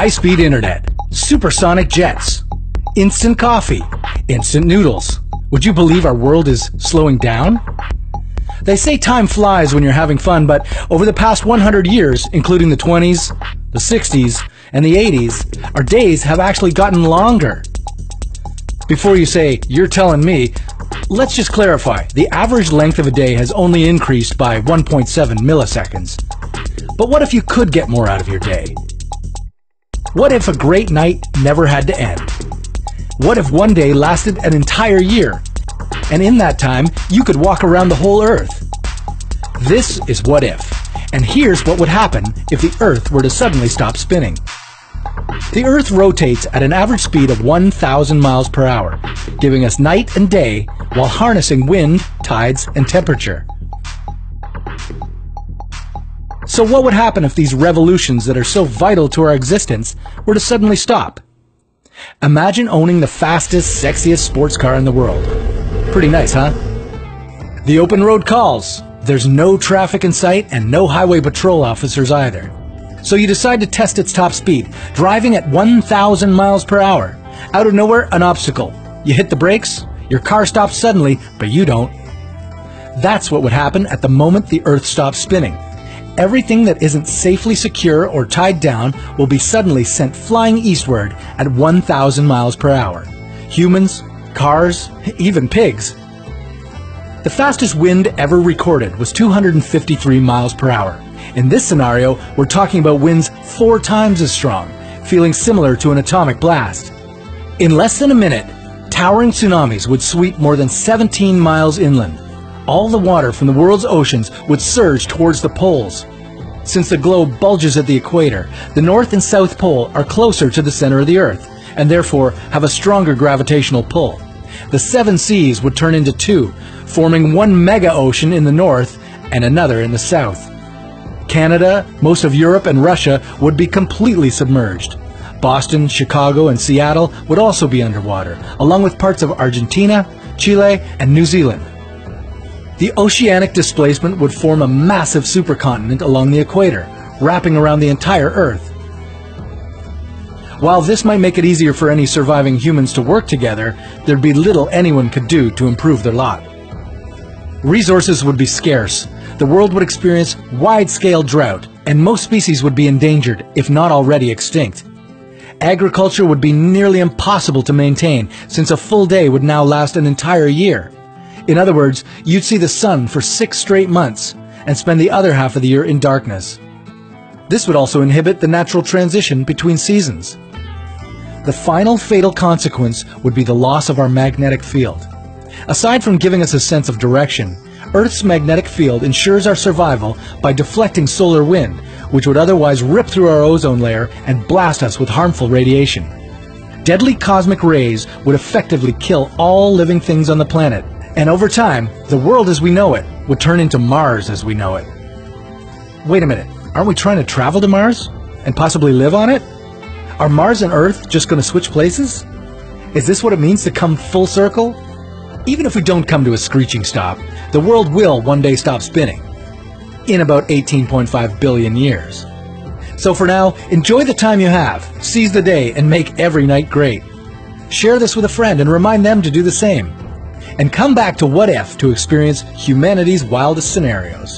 high-speed internet, supersonic jets, instant coffee, instant noodles. Would you believe our world is slowing down? They say time flies when you're having fun, but over the past 100 years, including the 20s, the 60s, and the 80s, our days have actually gotten longer. Before you say, "You're telling me," let's just clarify. The average length of a day has only increased by 1.7 milliseconds. But what if you could get more out of your day? What if a great night never had to end? What if one day lasted an entire year, and in that time, you could walk around the whole Earth? This is What If, and here's what would happen if the Earth were to suddenly stop spinning. The Earth rotates at an average speed of 1,000 miles per hour, giving us night and day while harnessing wind, tides, and temperature. So what would happen if these revolutions that are so vital to our existence were to suddenly stop? Imagine owning the fastest, sexiest sports car in the world. Pretty nice, huh? The open road calls. There's no traffic in sight and no highway patrol officers either. So you decide to test its top speed, driving at 1,000 miles per hour. Out of nowhere, an obstacle. You hit the brakes, your car stops suddenly, but you don't. That's what would happen at the moment the Earth stops spinning. Everything that isn't safely secure or tied down will be suddenly sent flying eastward at 1,000 miles per hour. Humans, cars, even pigs. The fastest wind ever recorded was 253 miles per hour. In this scenario, we're talking about winds 4 times as strong, feeling similar to an atomic blast. In less than a minute, towering tsunamis would sweep more than 17 miles inland. All the water from the world's oceans would surge towards the poles. Since the globe bulges at the equator, the North and South Pole are closer to the center of the Earth, and therefore have a stronger gravitational pull. The 7 seas would turn into 2, forming one mega ocean in the north and another in the south. Canada, most of Europe, and Russia would be completely submerged. Boston, Chicago, and Seattle would also be underwater, along with parts of Argentina, Chile, and New Zealand. The oceanic displacement would form a massive supercontinent along the equator, wrapping around the entire Earth. While this might make it easier for any surviving humans to work together, there'd be little anyone could do to improve their lot. Resources would be scarce, the world would experience wide-scale drought, and most species would be endangered, if not already extinct. Agriculture would be nearly impossible to maintain, since a full day would now last an entire year. In other words, you'd see the sun for 6 straight months, and spend the other half of the year in darkness. This would also inhibit the natural transition between seasons. The final fatal consequence would be the loss of our magnetic field. Aside from giving us a sense of direction, Earth's magnetic field ensures our survival by deflecting solar wind, which would otherwise rip through our ozone layer and blast us with harmful radiation. Deadly cosmic rays would effectively kill all living things on the planet, and over time, the world as we know it would turn into Mars as we know it. Wait a minute, aren't we trying to travel to Mars? And possibly live on it? Are Mars and Earth just going to switch places? Is this what it means to come full circle? Even if we don't come to a screeching stop, the world will one day stop spinning. In about 18.5 billion years. So for now, enjoy the time you have, seize the day, and make every night great. Share this with a friend and remind them to do the same. And come back to What If to experience humanity's wildest scenarios.